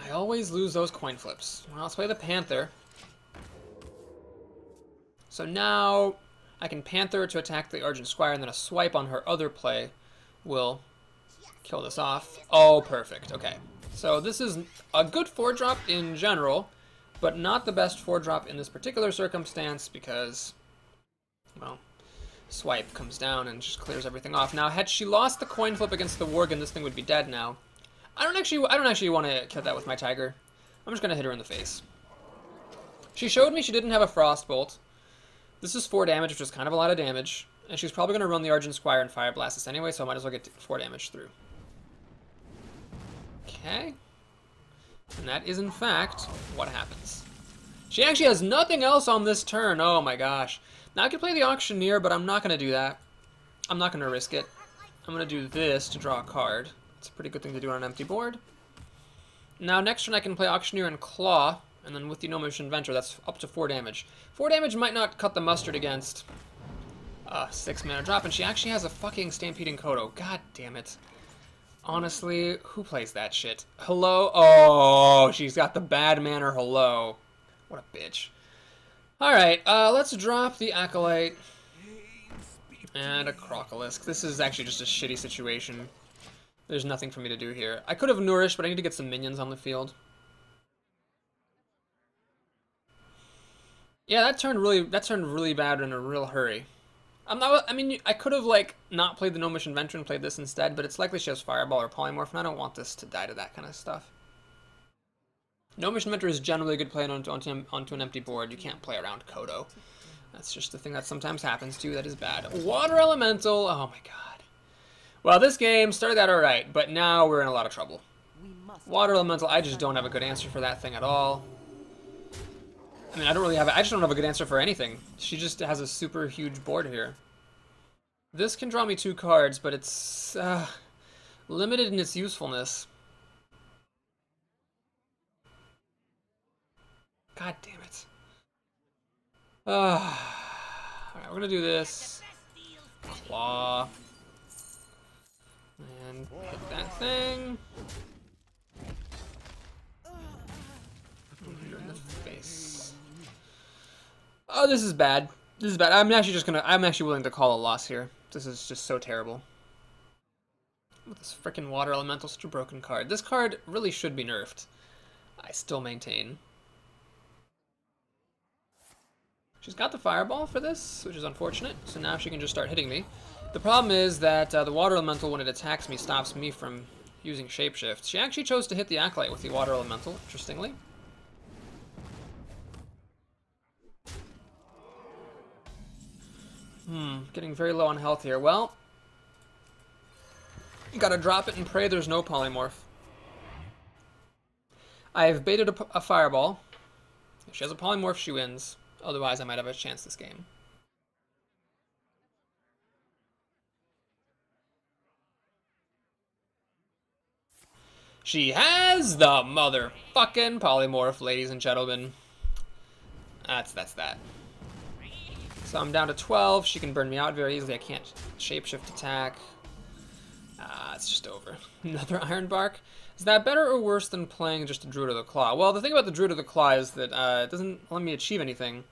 I always lose those coin flips. Well, let's play the Panther. So now I can Panther to attack the Argent Squire, and then a swipe on her other play will kill this off. Oh, perfect. Okay. So this is a good 4-drop in general, but not the best 4-drop in this particular circumstance because, well, swipe comes down and just clears everything off. Now, had she lost the coin flip against the Worgen, this thing would be dead now. I don't actually want to kill that with my Tiger. I'm just gonna hit her in the face. She showed me she didn't have a Frostbolt. This is 4 damage, which is kind of a lot of damage, and she's probably gonna run the Argent Squire and Fire Blast this anyway, so I might as well get 4 damage through. Okay. And that is, in fact, what happens. She actually has nothing else on this turn. Oh my gosh. Now I could play the Auctioneer, but I'm not going to do that. I'm not going to risk it. I'm going to do this to draw a card. It's a pretty good thing to do on an empty board. Now next turn I can play Auctioneer and Claw, and then with the Gnomish Inventor, that's up to 4 damage. 4 damage might not cut the mustard against 6 mana drop, and she actually has a fucking Stampeding Kodo. God damn it. Honestly, who plays that shit? Hello? Oh, she's got the bad manner hello. What a bitch. Alright, let's drop the Acolyte. And a Crocolisk. This is actually just a shitty situation. There's nothing for me to do here. I could have Nourished, but I need to get some minions on the field. Yeah, that turned really bad in a real hurry. I mean, I could have, like, not played the Gnomish Inventor and played this instead, but it's likely she has Fireball or Polymorph, and I don't want this to die to that kind of stuff. Gnomish Inventor is generally a good play onto an empty board. You can't play around Kodo. That's just the thing that sometimes happens to you that is bad. Water Elemental, oh my god. Well, this game started out alright, but now we're in a lot of trouble. Water Elemental, I just don't have a good answer for that thing at all. I mean, I just don't have a good answer for anything. She just has a super huge board here. This can draw me 2 cards, but it's limited in its usefulness. God damn it. Alright, we're gonna do this. Claw. And hit that thing. Hit her in the face. Oh, this is bad. This is bad. I'm actually willing to call a loss here. This is just so terrible. With this freaking Water Elemental, such a broken card. This card really should be nerfed. I still maintain. She's got the Fireball for this, which is unfortunate, so now she can just start hitting me. The problem is that the Water Elemental, when it attacks me, stops me from using Shapeshift. She actually chose to hit the Acolyte with the Water Elemental, interestingly. Getting very low on health here. Well, you gotta drop it and pray there's no Polymorph. I've baited a Fireball. If she has a Polymorph, she wins. Otherwise, I might have a chance this game. She has the motherfucking Polymorph, ladies and gentlemen. That's that. So I'm down to 12. She can burn me out very easily. I can't Shapeshift attack. It's just over. Another Ironbark. Is that better or worse than playing just a Druid of the Claw? Well, the thing about the Druid of the Claw is that it doesn't let me achieve anything.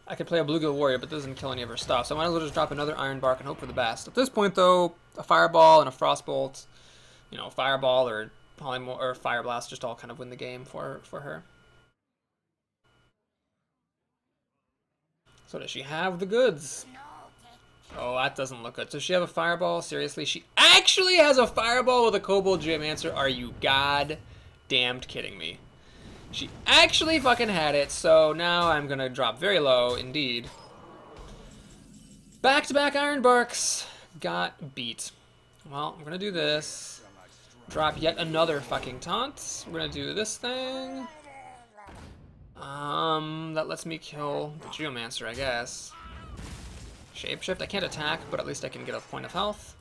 I could play a Bluegill Warrior, but it doesn't kill any of her stuff, so I might as well just drop another Ironbark and hope for the best. At this point, though, a Fireball and a Frostbolt, you know, Fireball or Polymorph or Fire Blast just all kind of win the game for her. So does she have the goods? Oh, that doesn't look good. Does she have a Fireball? Seriously? She actually has a Fireball with a Kobold Geomancer? Are you god-damned kidding me? She actually fucking had it, so now I'm gonna drop very low, indeed. Back-to-back Ironbarks. Got beat. Well, I'm gonna do this. Drop yet another fucking taunt. We're gonna do this thing. That lets me kill the Geomancer, I guess. Shapeshift, I can't attack, but at least I can get a point of health.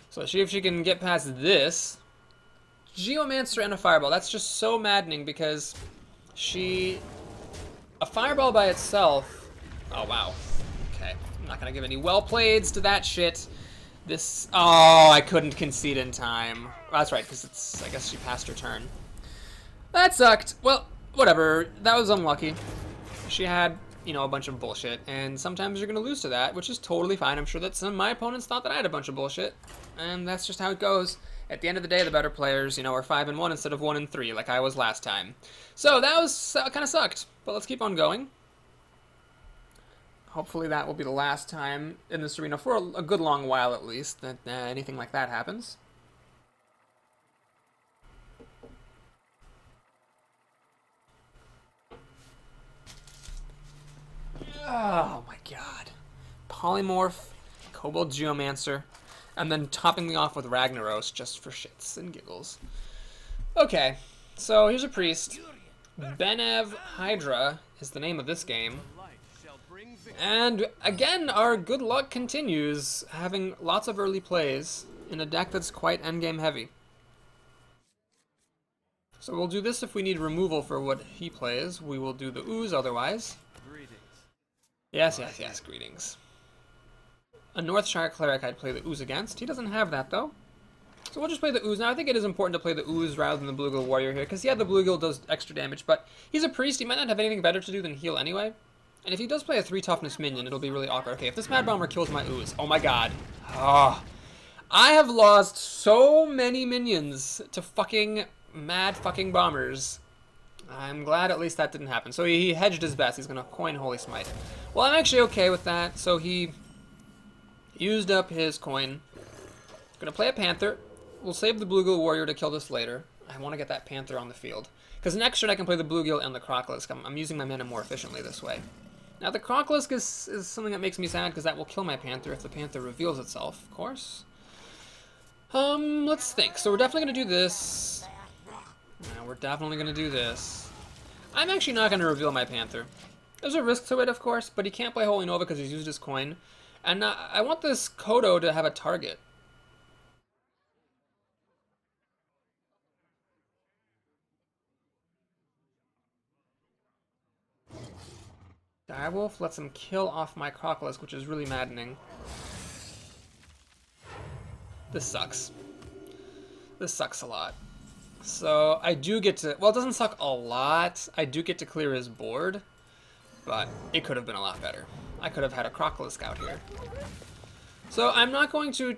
So let's see if she can get past this. Geomancer and a Fireball, that's just so maddening because a Fireball by itself, oh wow, okay, I'm not gonna give any well-playeds to that shit. Oh, I couldn't concede in time. Oh, that's right, because I guess she passed her turn. That sucked. Well, whatever, that was unlucky. She had, you know, a bunch of bullshit, and sometimes you're gonna lose to that, which is totally fine. I'm sure that some of my opponents thought that I had a bunch of bullshit, and that's just how it goes. At the end of the day, the better players, you know, are 5-1 instead of 1-3, like I was last time. So that was kind of sucked, but let's keep on going. Hopefully that will be the last time in this arena for a good long while, at least, that anything like that happens. Oh my god. Polymorph, Kobold Geomancer, and then topping me off with Ragnaros just for shits and giggles. Okay, so here's a priest. Benev Hydra is the name of this game. And again, our good luck continues, having lots of early plays in a deck that's quite endgame heavy. So we'll do this if we need removal for what he plays. We will do the ooze otherwise. Yes, greetings. a Northshire Cleric I'd play the Ooze against. He doesn't have that, though. So we'll just play the Ooze. Now, I think it is important to play the Ooze rather than the Bluegill Warrior here, because, yeah, the Bluegill does extra damage, but he's a priest. He might not have anything better to do than heal anyway. And if he does play a 3 toughness minion, it'll be really awkward. Okay, if this Mad Bomber kills my Ooze, oh my god. Ah. I have lost so many minions to fucking mad fucking bombers. I'm glad at least that didn't happen. So he hedged his best. He's going to coin Holy Smite. Well, I'm actually okay with that. So he used up his coin. Going to play a Panther. We'll save the Bluegill Warrior to kill this later. I want to get that Panther on the field. Because next turn I can play the Bluegill and the Crocolisk. I'm using my mana more efficiently this way. Now the Crocolisk is something that makes me sad because that will kill my Panther if the Panther reveals itself, of course. Let's think. So we're definitely going to do this. No, we're definitely going to do this. I'm actually not going to reveal my Panther. There's a risk to it, of course, but he can't play Holy Nova because he's used his coin. And I want this Kodo to have a target. Direwolf lets him kill off my Crocolisk, which is really maddening. This sucks. This sucks a lot. So I do get to, well, it doesn't suck a lot. I do get to clear his board, but it could have been a lot better. I could have had a Crocolisk out here. So I'm not going to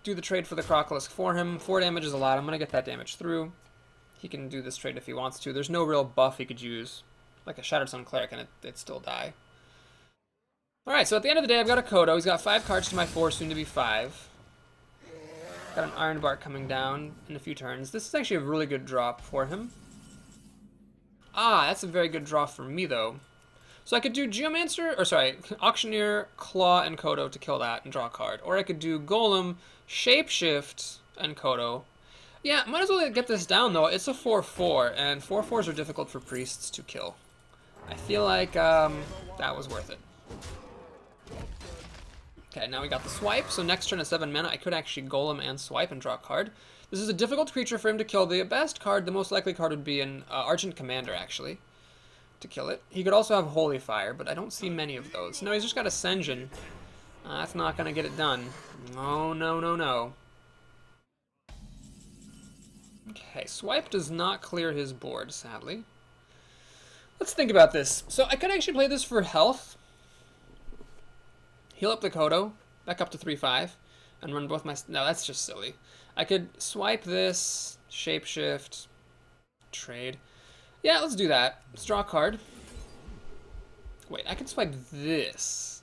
do the trade for the Crocolisk for him. 4 damage is a lot. I'm going to get that damage through. He can do this trade if he wants to. There's no real buff he could use, like a Shattered Sun Cleric, and it'd still die. Alright, so at the end of the day, I've got a Kodo. He's got 5 cards to my 4, soon to be 5. Got an Ironbark coming down in a few turns. This is actually a really good drop for him. Ah, that's a very good draw for me, though. So I could do Geomancer, or sorry, Auctioneer, Claw, and Kodo to kill that and draw a card. Or I could do Golem, Shapeshift, and Kodo. Yeah, might as well get this down, though. It's a 4-4, and 4-4s are difficult for priests to kill. I feel like that was worth it. Okay, now we got the swipe, so next turn at 7 mana, I could actually Golem and swipe and draw a card. This is a difficult creature for him to kill. The best card, the most likely card would be an Argent Commander, actually, to kill it. He could also have Holy Fire, but I don't see many of those. No, he's just got Ascension. That's not going to get it done. No, no, no, no. Okay, swipe does not clear his board, sadly. Let's think about this. So I could actually play this for health. Heal up the Kodo, back up to 3-5, and run both my... No, that's just silly. I could swipe this, Shapeshift, trade. Yeah, let's do that. Let's draw a card. Wait, I could swipe this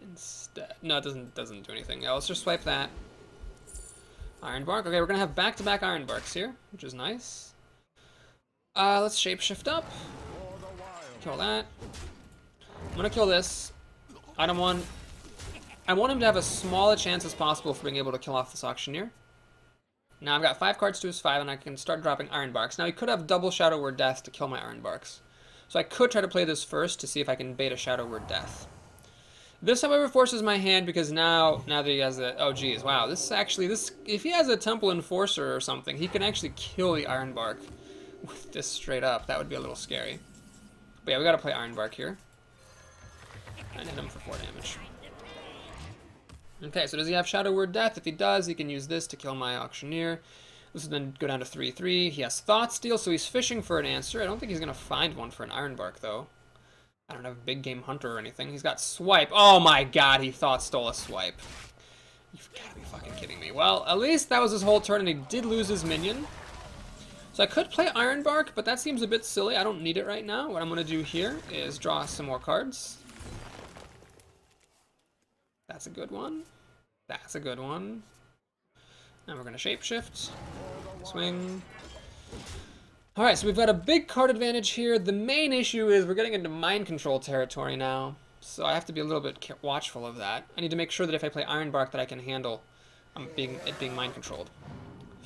instead. No, it doesn't do anything. Yeah, let's just swipe that. Ironbark. Okay, we're going to have back-to-back Ironbarks here, which is nice. Let's Shapeshift up. Kill that. I'm going to kill this. I want him to have as small a chance as possible for being able to kill off this Auctioneer. Now I've got 5 cards to his 5, and I can start dropping Ironbarks. Now he could have double Shadow Word Death to kill my Ironbarks. So I could try to play this first to see if I can bait a Shadow Word Death. This, however, forces my hand because now that he has a... Oh, geez, wow. This is actually... If he has a Temple Enforcer or something, he can actually kill the Ironbark with this straight up. That would be a little scary. But yeah, we gotta play Ironbark here. And hit him for 4 damage. Okay, so does he have Shadow Word Death? If he does, he can use this to kill my Auctioneer. This will then go down to 3-3. He has Thought Steal, so he's fishing for an answer. I don't think he's going to find one for an Ironbark, though. I don't have Big Game Hunter or anything. He's got Swipe. Oh my god, he Thought Stole a Swipe. You've got to be fucking kidding me. Well, at least that was his whole turn, and he did lose his minion. So I could play Ironbark, but that seems a bit silly. I don't need it right now. What I'm going to do here is draw some more cards. That's a good one. That's a good one. And we're going to Shapeshift. Swing. Alright, so we've got a big card advantage here. The main issue is we're getting into mind control territory now. So I have to be a little bit watchful of that. I need to make sure that if I play Ironbark that I can handle it being mind controlled.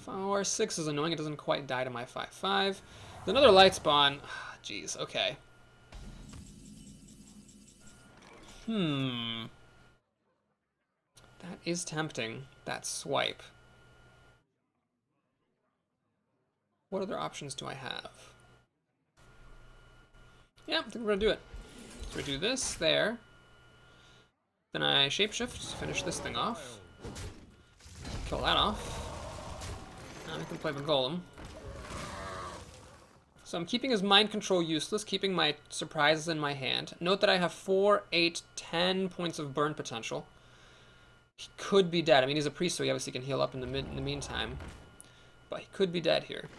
4-6 is annoying. It doesn't quite die to my 5-5. There's another light spawn. Jeez, okay. That is tempting, that swipe. What other options do I have? Yeah, I think we're gonna do it. So we do this there. Then I shapeshift to finish this thing off. Kill that off. Now we can play the golem. So I'm keeping his mind control useless, keeping my surprises in my hand. Note that I have 4, 8, 10 points of burn potential. He could be dead. I mean, he's a priest, so he obviously can heal up in the meantime. But he could be dead here.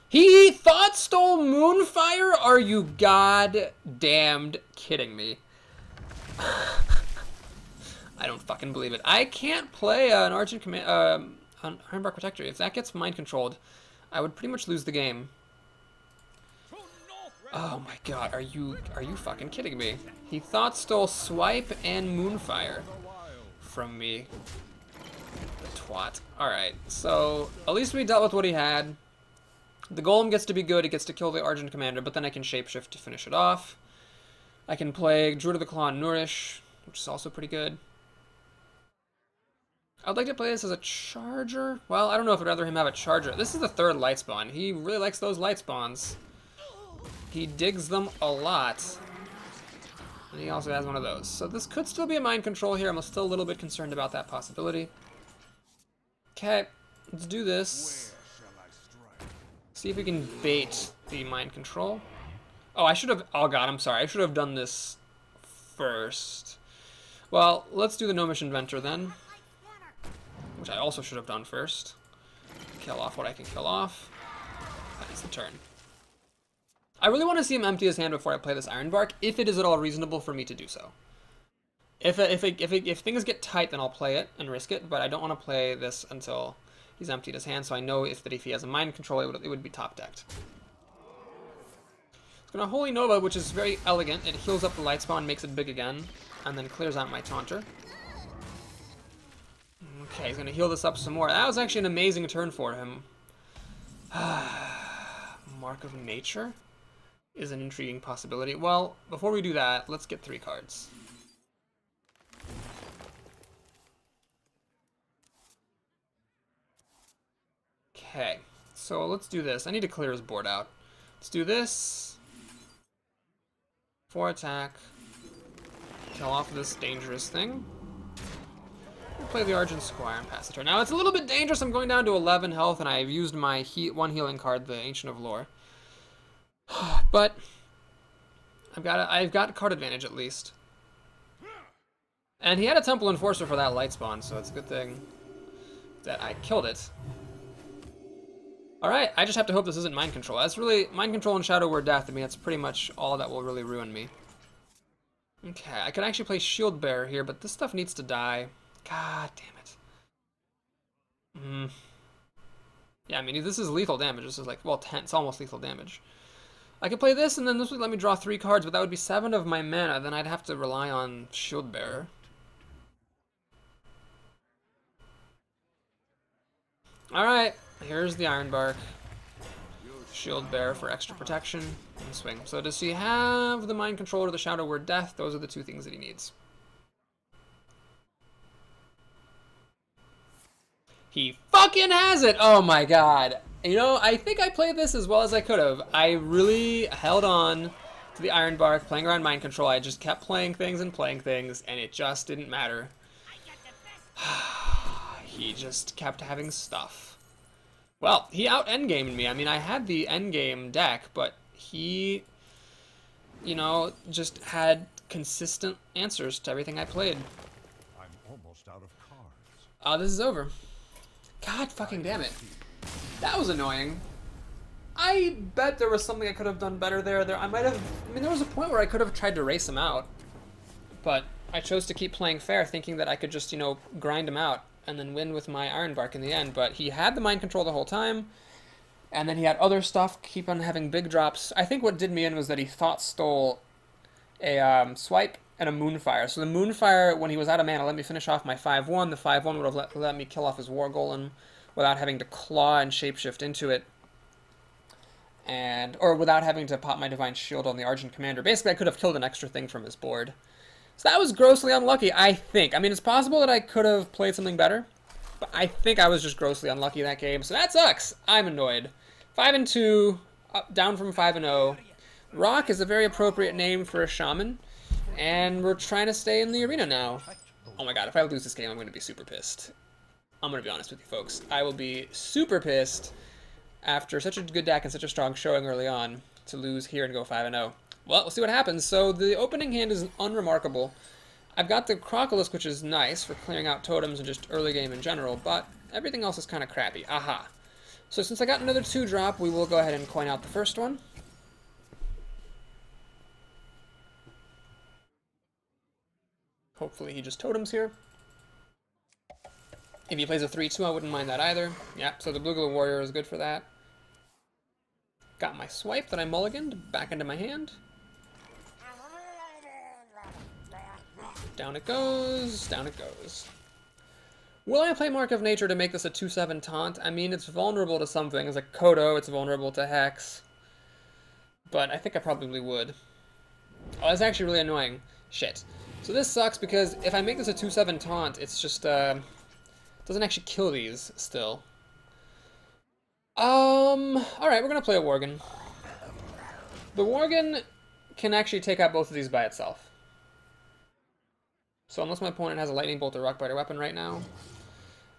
He thought stole Moonfire? Are you goddamned kidding me? I don't fucking believe it. I can't play an Argent Command, an Ironbark Protector. If that gets mind controlled, I would pretty much lose the game. Oh my god, are you fucking kidding me? He thought stole Swipe and Moonfire from me. The twat. Alright, so at least we dealt with what he had. The Golem gets to be good, it gets to kill the Argent Commander, but then I can shapeshift to finish it off. I can play Druid of the Claw and Nourish, which is also pretty good. I'd like to play this as a charger. Well, I don't know if I'd rather him have a charger. This is the 3rd light spawn. He really likes those light spawns. He digs them a lot. And he also has one of those. So this could still be a mind control here. I'm still a little bit concerned about that possibility. Okay, let's do this. See if we can bait the mind control. Oh, I should have... Oh god, I'm sorry. I should have done this first. Well, let's do the Gnomish Inventor then. Which I also should have done first. Kill off what I can kill off. That's the turn. I really want to see him empty his hand before I play this Ironbark, if it is at all reasonable for me to do so. If things get tight, then I'll play it and risk it, but I don't want to play this until he's emptied his hand, so I know if he has a mind control, it would be top decked. It's going to Holy Nova, which is very elegant. It heals up the light spawn, makes it big again, and then clears out my Taunter. Okay, he's going to heal this up some more. That was actually an amazing turn for him. Mark of Nature is an intriguing possibility. Well, before we do that, let's get 3 cards. Okay, so let's do this. I need to clear his board out. Let's do this. 4 attack. Kill off this dangerous thing. Play the Argent Squire and pass the turn. Now it's a little bit dangerous. I'm going down to 11 health, and I've used my one healing card, the Ancient of Lore. But I've got card advantage at least. And he had a Temple Enforcer for that light spawn, so it's a good thing that I killed it. All right, I just have to hope this isn't mind control. That's really mind control and Shadow Word Death. I mean, that's pretty much all that will really ruin me. Okay, I could actually play Shield Bearer here, but this stuff needs to die. God damn it. Yeah, I mean, this is lethal damage. This is like, well, 10. It's almost lethal damage. I could play this, and then this would let me draw 3 cards, but that would be 7 of my mana. Then I'd have to rely on Shield Bearer. Alright, here's the Ironbark. Shield Bearer for extra protection and swing. So does he have the Mind Control or the Shadow Word Death? Those are the 2 things that he needs. He fucking has it! Oh my god. You know, I think I played this as well as I could have. I really held on to the Ironbark, playing around Mind Control. I just kept playing things, and it just didn't matter. He just kept having stuff. Well, he out-endgamed me. I mean, I had the endgame deck, but he, you know, just had consistent answers to everything I played. I'm almost out of cards. This is over. God fucking damn it. That was annoying. I bet there was something I could have done better there. I mean, there was a point where I could have tried to race him out. But I chose to keep playing fair, thinking that I could just, you know, grind him out and then win with my Ironbark in the end. But he had the Mind Control the whole time. And then he had other stuff, keep on having big drops. I think what did me in was that he thought stole a Swipe and a Moonfire. So the Moonfire, when he was out of mana, let me finish off my 5-1. The 5-1 would have let me kill off his War Golem without having to claw and shapeshift into it. Or without having to pop my Divine Shield on the Argent Commander. Basically, I could have killed an extra thing from his board. So that was grossly unlucky, I think. I mean, it's possible that I could have played something better, but I think I was just grossly unlucky that game, so that sucks. I'm annoyed. 5-2, down from 5-0. Rock is a very appropriate name for a shaman. And we're trying to stay in the arena now. Oh my god, if I lose this game, I'm going to be super pissed. I'm going to be honest with you folks. I will be super pissed after such a good deck and such a strong showing early on to lose here and go 5-0. Well, we'll see what happens. So the opening hand is unremarkable. I've got the Crocolisk, which is nice for clearing out totems and just early game in general, but everything else is kind of crappy. Aha. So since I got another 2-drop, we will go ahead and coin out the first one. Hopefully he just totems here. If he plays a 3-2, I wouldn't mind that either. Yep, so the Blue-Glow Warrior is good for that. Got my swipe that I mulliganed back into my hand. Down it goes, down it goes. Will I play Mark of Nature to make this a 2-7 taunt? I mean, it's vulnerable to some things, like Kodo, it's vulnerable to Hex. But I think I probably would. Oh, that's actually really annoying. Shit. So this sucks because if I make this a 2-7 taunt, it's just, doesn't actually kill these still. Alright, we're gonna play a Worgen. The Worgen can actually take out both of these by itself. So unless my opponent has a Lightning Bolt or Rockbiter weapon right now.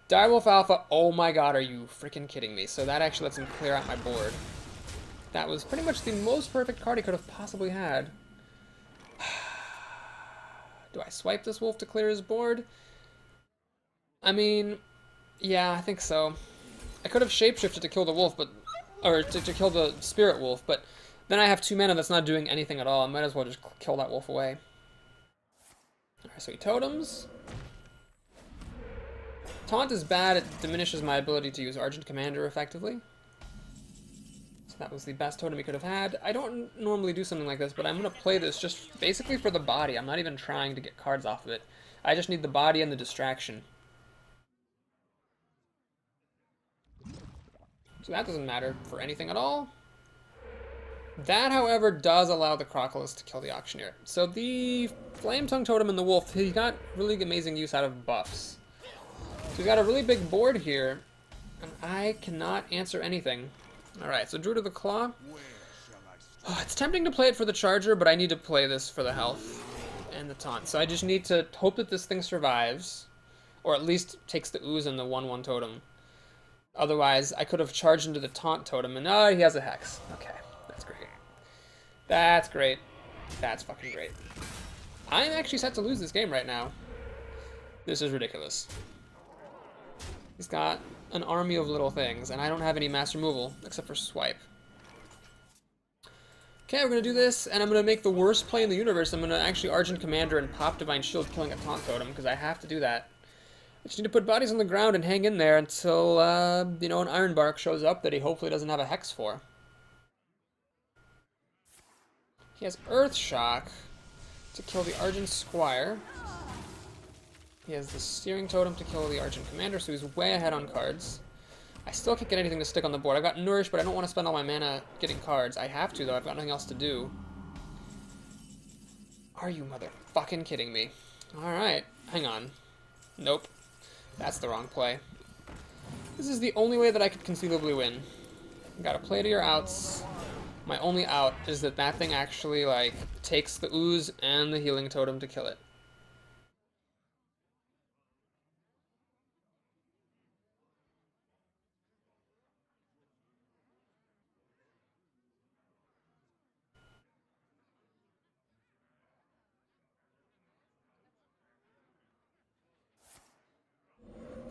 Direwolf Alpha, oh my god, are you freaking kidding me? So that actually lets him clear out my board. That was pretty much the most perfect card he could have possibly had. Do I swipe this wolf to clear his board? I mean, yeah, I think so. I could have shapeshifted to kill the wolf, but or to kill the spirit wolf, but then I have 2 mana that's not doing anything at all. I might as well just kill that wolf away. Alright, so he totems. Taunt is bad, it diminishes my ability to use Argent Commander effectively. So that was the best totem he could have had. I don't normally do something like this, but I'm going to play this just basically for the body. I'm not even trying to get cards off of it. I just need the body and the distraction. So that doesn't matter for anything at all. That, however, does allow the Crocolisk to kill the Auctioneer. So the Flame Tongue Totem and the Wolf, he got really amazing use out of buffs. So he's got a really big board here, and I cannot answer anything. Alright, so Druid of the Claw. Oh, it's tempting to play it for the Charger, but I need to play this for the health and the taunt. So I just need to hope that this thing survives, or at least takes the Ooze and the 1/1 totem. Otherwise, I could have charged into the taunt totem, and oh, he has a Hex. Okay, that's great. That's great. That's fucking great. I'm actually set to lose this game right now. This is ridiculous. He's got an army of little things, and I don't have any mass removal, except for swipe. Okay, we're going to do this, and I'm going to make the worst play in the universe. I'm going to actually Argent Commander and pop Divine Shield, killing a taunt totem, because I have to do that. I just need to put bodies on the ground and hang in there until, you know, an Ironbark shows up that he hopefully doesn't have a Hex for. He has Earth Shock to kill the Argent Squire. He has the Steering Totem to kill the Argent Commander, so he's way ahead on cards. I still can't get anything to stick on the board. I've got Nourish, but I don't want to spend all my mana getting cards. I have to, though. I've got nothing else to do. Are you motherfucking kidding me? Alright, hang on. Nope. That's the wrong play. This is the only way that I could conceivably win. Gotta play to your outs. My only out is that that thing actually, like, takes the Ooze and the Healing Totem to kill it.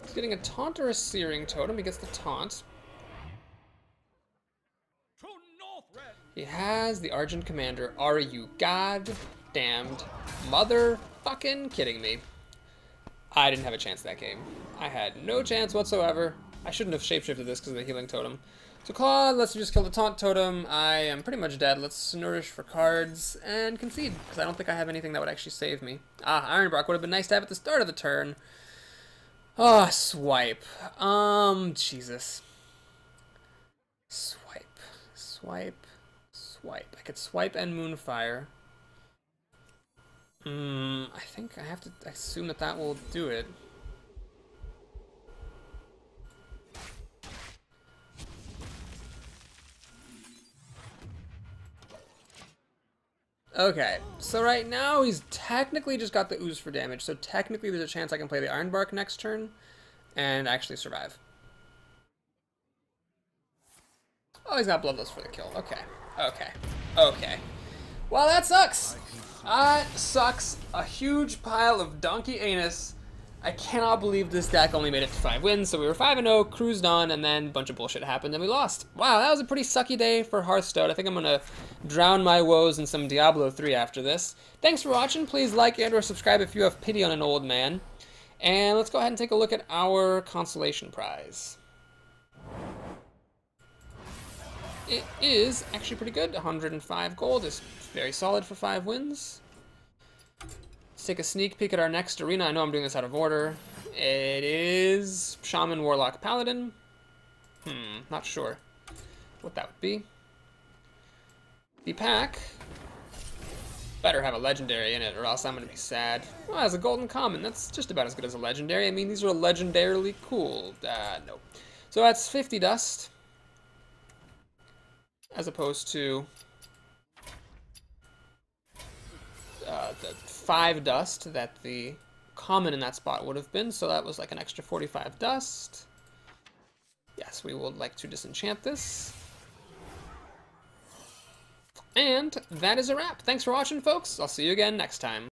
He's getting a Taunt or a Searing Totem. He gets the Taunt. He has the Argent Commander. Are you goddamned motherfucking kidding me? I didn't have a chance that game. I had no chance whatsoever. I shouldn't have shapeshifted this because of the Healing Totem. So Claude, let's just kill the Taunt Totem. I am pretty much dead. Let's Nourish for cards and concede, because I don't think I have anything that would actually save me. Ah, Ironbark would have been nice to have at the start of the turn. Oh, swipe. Jesus. Swipe. Swipe. Swipe. I could swipe and Moonfire. I think I have to assume that that will do it. Okay, so right now he's technically just got the ooze for damage, so technically there's a chance I can play the Ironbark next turn and actually survive. Oh, he's got Bloodlust for the kill. Okay, okay, okay. Well, that sucks. That sucks. A huge pile of donkey anus. I cannot believe this deck only made it to 5 wins, so we were 5-0, cruised on, and then a bunch of bullshit happened, and we lost. Wow, that was a pretty sucky day for Hearthstone. I think I'm going to drown my woes in some Diablo 3 after this. Thanks for watching. Please like and or subscribe if you have pity on an old man. And let's go ahead and take a look at our consolation prize. It is actually pretty good. 105 gold is very solid for 5 wins. Let's take a sneak peek at our next arena. I know I'm doing this out of order. It is Shaman, Warlock, Paladin. Not sure what that would be. The pack better have a legendary in it, or else I'm going to be sad. Well, as a golden common, that's just about as good as a legendary. I mean, these are legendarily cool. No. So that's 50 dust, as opposed to the 5 dust that the common in that spot would have been, so that was like an extra 45 dust. Yes, we would like to disenchant this. And that is a wrap. Thanks for watching, folks. I'll see you again next time.